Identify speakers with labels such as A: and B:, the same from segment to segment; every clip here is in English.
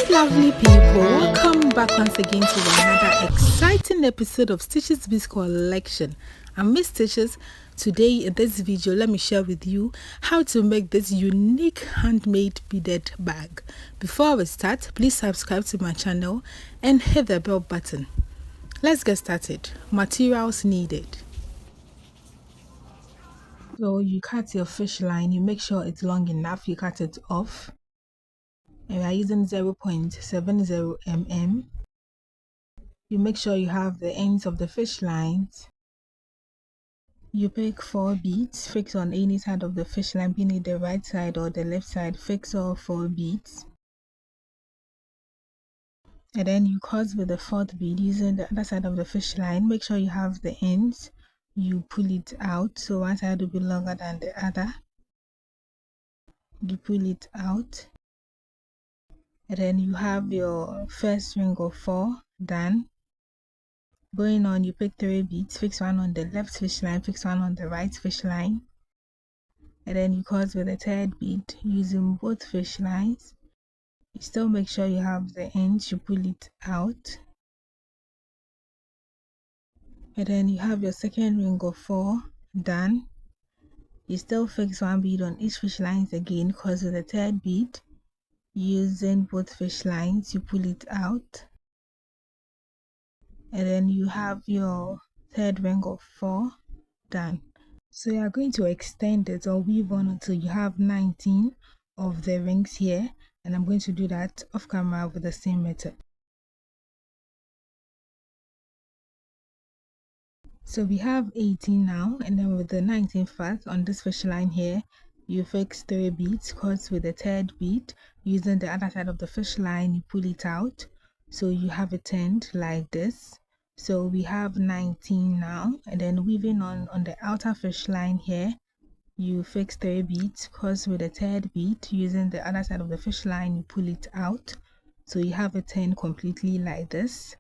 A: Greetings, lovely people. Welcome back once again to another exciting episode of Stitches Biz Collection. I'm Miss Stitches. Today in this video, let me share with you how to make this unique handmade beaded bag. Before we start, please subscribe to my channel and hit the bell button. Let's get started. Materials needed. So you cut your fish line, you make sure it's long enough, you cut it off. And we are using 0.70 mm. You make sure you have the ends of the fish lines. You pick 4 beads, fix on any side of the fish line, be it the right side or the left side, fix all 4 beads. And then you cut with the 4th bead using the other side of the fish line. Make sure you have the ends. You pull it out, so one side will be longer than the other. You pull it out. And then you have your first ring of 4 done. Going on, you pick 3 beads, fix one on the left fish line, fix one on the right fish line. And then you cut with the 3rd bead using both fish lines. You still make sure you have the ends, you pull it out. And then you have your second ring of 4 done. You still fix 1 bead on each fish lines again, because with the 3rd bead using both fish lines, you pull it out. And then you have your 3rd ring of 4 done. So you are going to extend it or weave on until you have 19 of the rings here, and I'm going to do that off camera with the same method. So we have 18 now, and then with the 19th first on this fish line here, you fix 3 beads, cut with the 3rd bead using the other side of the fish line, you pull it out, so you have it turned like this. So we have 19 now, and then weaving on the outer fish line here, you fix 3 beads, cause with the 3rd bead using the other side of the fish line, you pull it out, so you have it turned completely like this.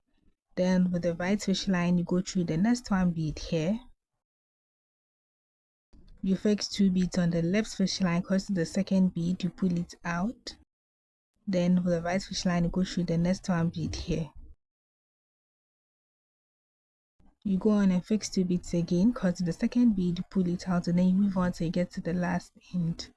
A: Then with the right fish line, you go through the next 1 bead here. You fix 2 beads on the left fish line, cause the 2nd bead, you pull it out. Then with the right fish line, you go through the next 1 bead here. You go on and fix 2 beads again, cause the 2nd bead, you pull it out, and then you move on till you get to the last end.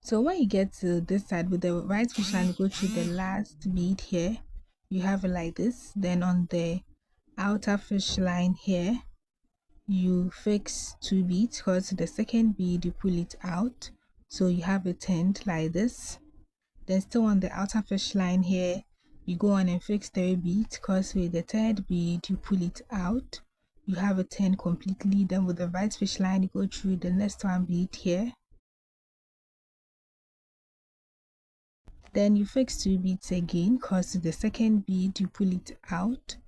A: So when you get to this side with the right fish line, you go through the last bead here. You have it like this. Then on the outer fish line here, you fix 2 beads, because the 2nd bead, you pull it out, so you have it turned like this. Then still on the outer fish line here, you go on and fix 3 beads, because with the 3rd bead, you pull it out, you have it turned completely. Then with the right fish line, you go through the next 1 bead here. Then you fix 2 beads again, because the 2nd bead, you pull it out.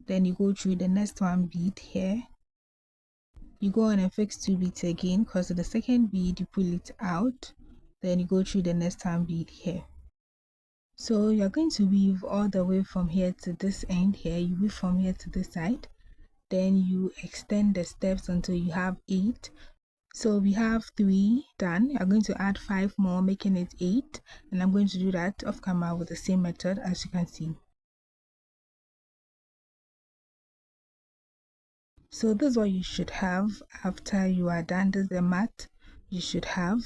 A: Then you go through the next 1 bead here. You go on and fix 2 beads again, because the 2nd bead, you pull it out. Then you go through the next 1 bead here. So you're going to weave all the way from here to this end here. You weave from here to this side. Then you extend the steps until you have 8. So we have 3 done. I'm going to add 5 more, making it 8, and I'm going to do that off camera with the same method, as you can see. So this is what you should have after you are done. This is the mat you should have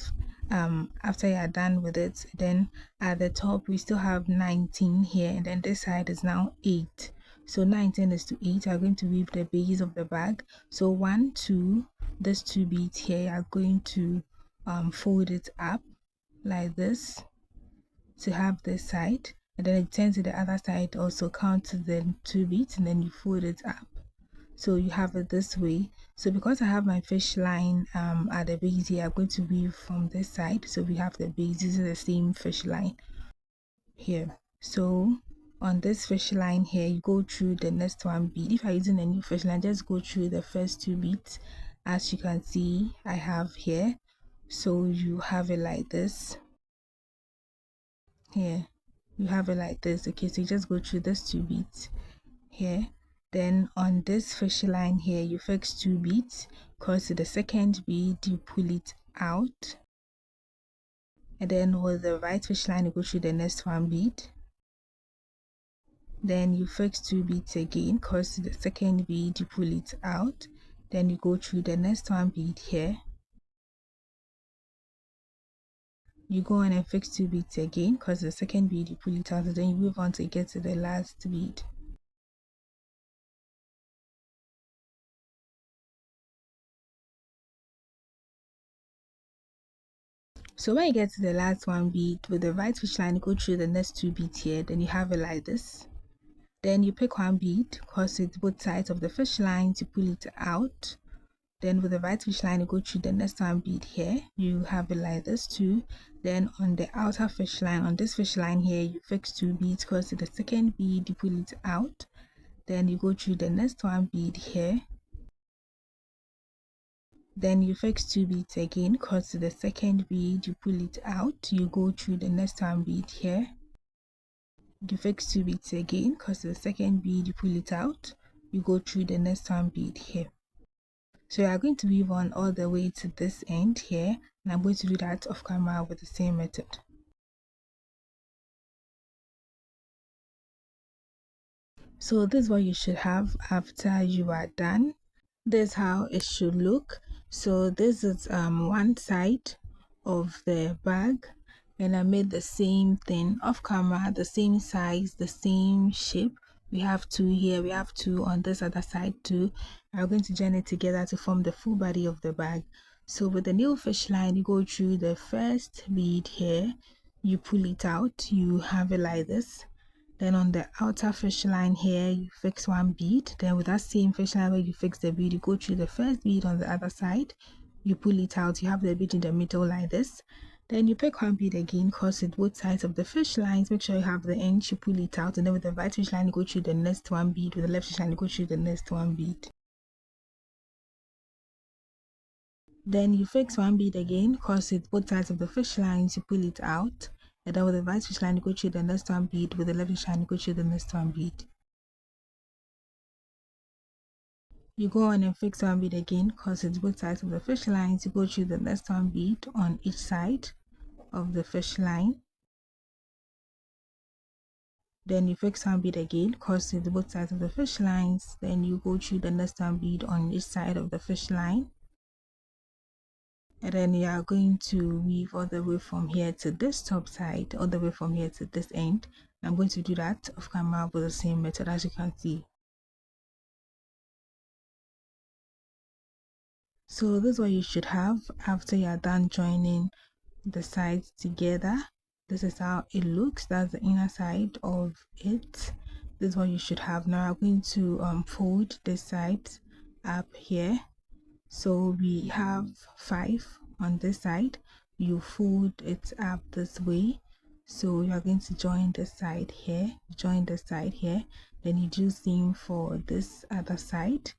A: after you are done with it. Then at the top we still have 19 here, and then this side is now 8. So 19 is to 8. I'm going to weave the base of the bag. So 1, 2, these 2 beads here are going to fold it up like this to have this side, and then it turns to the other side, also count the 2 beads, and then you fold it up, so you have it this way. So because I have my fish line at the base here, I'm going to weave from this side, so we have the base. This is the same fish line here. So on this fish line here, you go through the next 1 bead. If you're using a new fish line, just go through the first 2 beads, as you can see I have here. So you have it like this here, you have it like this. Okay, so you just go through these 2 beads here, Then on this fish line here, you fix 2 beads, cause to the second bead you pull it out, and then with the right fish line you go through the next 1 bead. Then you fix 2 beads again, cause to the second bead you pull it out, then you go through the next 1 bead here. You go on and fix 2 beads again, cause the second bead you pull it out, and then you move on to get to the last bead. So when you get to the last 1 bead, with the right fish line, you go through the next 2 beads here, then you have it like this. Then you pick 1 bead, cross it both sides of the fish line to pull it out. Then with the right fish line, you go through the next 1 bead here, you have it like this too. Then on the outer fish line, on this fish line here, you fix 2 beads, cross to the second bead, you pull it out. Then you go through the next 1 bead here. Then you fix 2 beads again, cross to the second bead, you pull it out, you go through the next 1 bead here. You fix 2 beads again, cross to the second bead, you pull it out, you go through the next 1 bead here. So you are going to weave on all the way to this end here, and I'm going to do that off camera with the same method. So this is what you should have after you are done. This is how it should look. So this is one side of the bag, and I made the same thing off camera, the same size, the same shape. We have 2 here, we have 2 on this other side too. I'm going to join it together to form the full body of the bag. So with the new fish line, you go through the first bead here, you pull it out, you have it like this. Then on the outer fish line here, you fix 1 bead. Then with that same fish line where you fix the bead, you go through the first bead on the other side, you pull it out, you have the bead in the middle like this. Then you pick 1 bead again, cross it both sides of the fish lines, make sure you have the end, you pull it out, and then with the right fish line, you go through the next 1 bead, with the left fish line, you go through the next 1 bead. Then you fix 1 bead again, cross it both sides of the fish lines, you pull it out, and then with the right fish line, you go through the next 1 bead, with the left fish line, you go through the next 1 bead. You go on and fix 1 bead again, cross it both sides of the fish lines, you go through the next 1 bead on each side of the fish line. Then you fix 1 bead again, cross it both sides of the fish lines, then you go through the next 1 bead on each side of the fish line. And then you are going to weave all the way from here to this top side, all the way from here to this end. I'm going to do that off camera with the same method, as you can see. So this is what you should have after you are done joining the sides together. This is how it looks. That's the inner side of it. This is what you should have. Now I'm going to fold this side up here. So we have 5 on this side. You fold it up this way. So you are going to join this side here, join the side here, then you do same for this other side.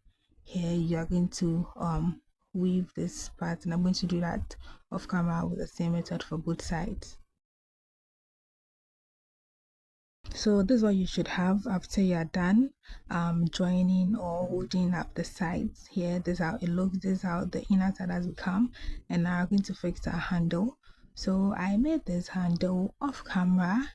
A: Here you are going to weave this part, and I'm going to do that off camera with the same method for both sides. So this is what you should have after you are done joining or holding up the sides here. This is how it looks. This is how the inner side has become. And now I'm going to fix our handle. So I made this handle off camera.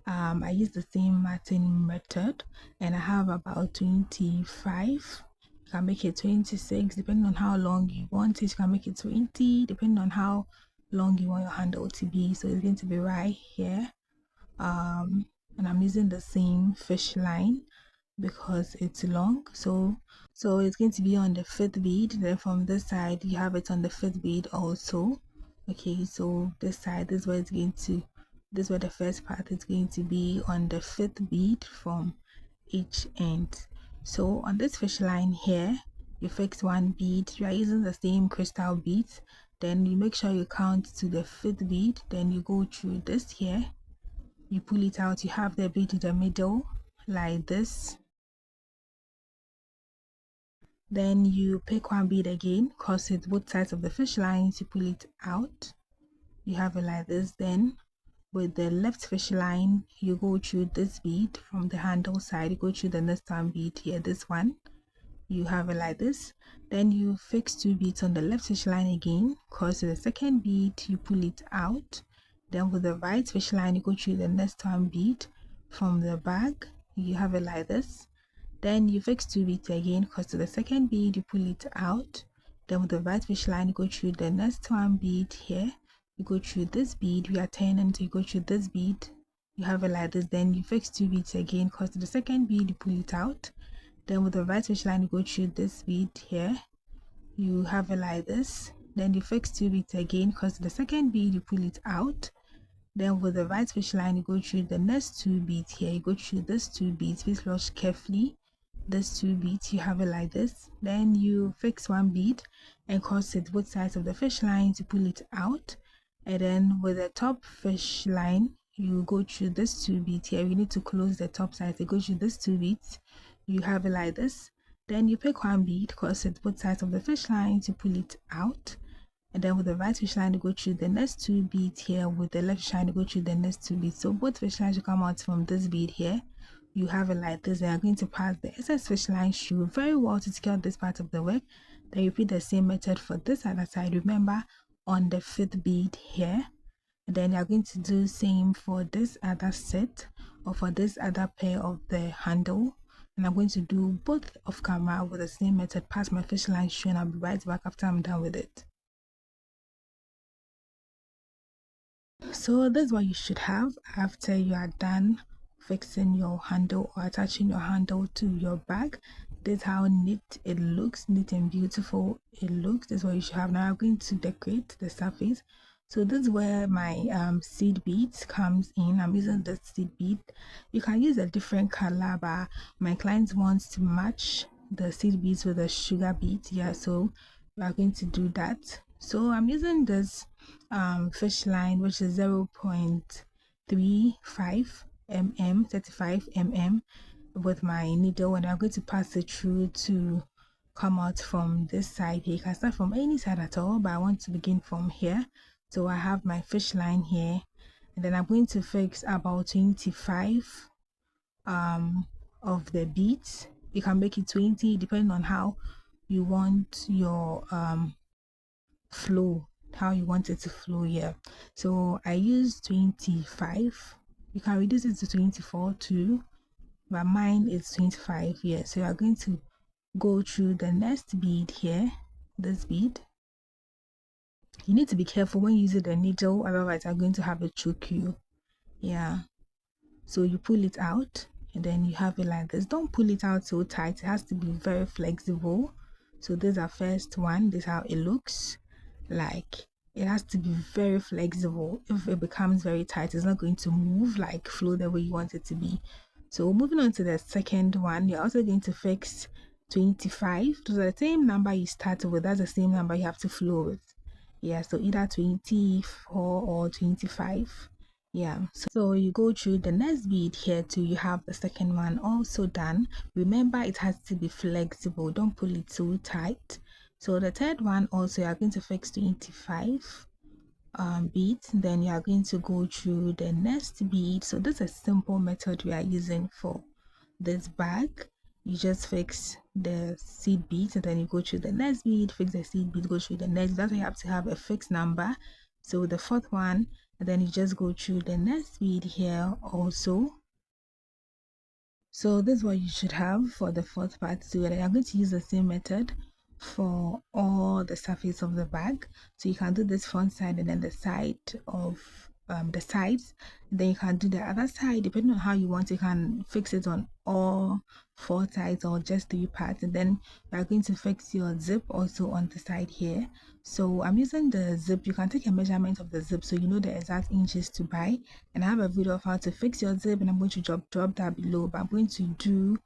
A: I used the same matting method, and I have about 25. You can make it 26 depending on how long you want it. You can make it 20 depending on how long you want your handle to be. So it's going to be right here. And I'm using the same fish line because it's long. So it's going to be on the 5th bead. Then from this side you have it on the 5th bead also. Okay, so this side, this is where it's going to, this is where the first part is going to be on the 5th bead from each end. So on this fish line here, you fix 1 bead. You are using the same crystal beads. Then you make sure you count to the 5th bead. Then you go through this here, you pull it out, you have the bead in the middle like this. Then you pick 1 bead again, cross it both sides of the fish lines, you pull it out, you have it like this. Then with the left fish line, you go through this bead from the handle side, you go through the next one bead here, this one, you have it like this. Then you fix 2 beads on the left fish line again, cross to the second bead, you pull it out. Then with the right fish line, you go through the next one bead from the bag, you have it like this. Then you fix 2 beads again, cross to the second bead, you pull it out. Then with the right fish line, you go through the next one bead here, you go through this bead, we are turning, so you go through this bead, you have it like this. Then you fix 2 beads again, cross to the second bead, you pull it out. Then with the right fish line, you go through this bead here, you have it like this. Then you fix 2 beads again, cross to the second bead, you pull it out. Then with the right fish line, you go through the next 2 beads here, you go through this 2 beads, please watch carefully. This 2 beads, you have it like this. Then you fix 1 bead and cross it both sides of the fish line to pull it out. And then with the top fish line, you go through this 2 beads here, you need to close the top side, so go through this 2 beads, you have it like this. Then you pick 1 bead, cross it both sides of the fish line to pull it out. And then with the right fish line, you go through the next 2 beads here, with the left fish line, you go through the next 2 beads. So both fish lines will come out from this bead here, you have it like this. They are going to pass the excess fish line through very well to secure this part of the work. Then repeat the same method for this other side, remember, on the 5th bead here. And then you are going to do same for this other set, or for this other pair of the handle. And I'm going to do both off camera with the same method, pass my fish line through, and I'll be right back after I'm done with it. So this is what you should have after you are done fixing your handle or attaching your handle to your bag. This is how neat it looks, neat and beautiful it looks. This is what you should have. Now I'm going to decorate the surface. So this is where my seed beads comes in. I'm using the seed bead. You can use a different color, but my client wants to match the seed beads with the sugar beads. Yeah, so we are going to do that. So I'm using this fish line, which is 0.35 mm, 35 mm with my needle, and I'm going to pass it through to come out from this side here. You can start from any side at all, but I want to begin from here. So I have my fish line here, and then I'm going to fix about 25 of the beads. You can make it 20 depending on how you want your flow, how you want it to flow here. So I use 25. You can reduce it to 24 too, but mine is 25 here. So you are going to go through the next bead here, this bead. You need to be careful when using the needle, otherwise I'm going to have it choke you. Yeah, so you pull it out and then you have it like this. Don't pull it out so tight, it has to be very flexible. So this is our first one. This is how it looks like. It has to be very flexible. If it becomes very tight, it's not going to move, like flow the way you want it to be. So moving on to the second one, you're also going to fix 25. So the same number you started with, that's the same number you have to flow with. Yeah, so either 24 or 25. Yeah, so you go through the next bead here too. You have the second one also done. Remember, it has to be flexible, don't pull it too tight. So the third one also, you are going to fix 25 beads. Then you are going to go through the next bead. So this is a simple method we are using for this bag. You just fix the seed beads and then you go through the next bead, fix the seed bead, go through the next. That's why you have to have a fixed number. So the fourth one, and then you just go through the next bead here also. So this is what you should have for the fourth part too. And I'm going to use the same method for all the surface of the bag. So you can do this front side and then the side of the sides, and then you can do the other side depending on how you want. You can fix it on all 4 sides or just 3 parts, and then we are going to fix your zip also on the side here. So I'm using the zip. You can take a measurement of the zip so you know the exact inches to buy, and I have a video of how to fix your zip, and I'm going to drop that below, but I'm going to do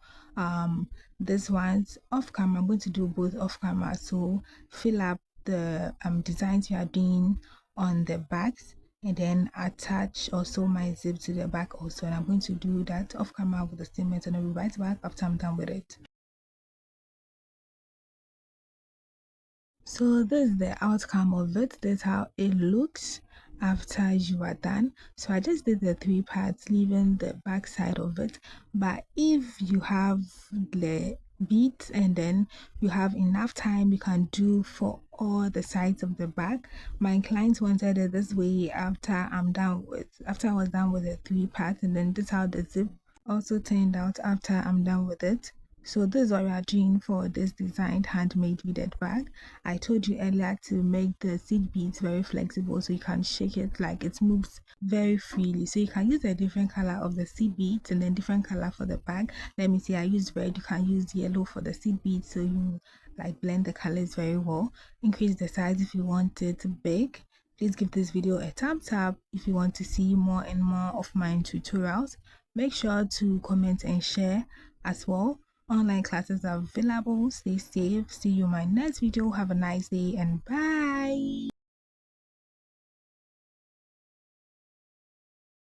A: this one's off camera. I'm going to do both off camera, so fill up the designs you are doing on the bags and then attach also my zip to the back also, and I'm going to do that off camera with the same method, and I'll be right back after I'm done with it. So this is the outcome of it. This is how it looks after you are done. So I just did the 3 parts, leaving the back side of it. But if you have the beads and then you have enough time, you can do for all the sides of the bag. My clients wanted it this way after I was done with the 3 parts, and then this is how the zip also turned out after I'm done with it. So this is what we are doing for this designed handmade beaded bag. I told you earlier to make the seed beads very flexible so you can shake it like it moves very freely. So you can use a different color of the seed beads and then different color for the bag. Let me see, I used red, you can use yellow for the seed beads so you like blend the colors very well. Increase the size if you want it big. Please give this video a thumbs up if you want to see more and more of my tutorials. Make sure to comment and share as well. Online classes are available. Stay safe. See you in my next video. Have a nice day and bye.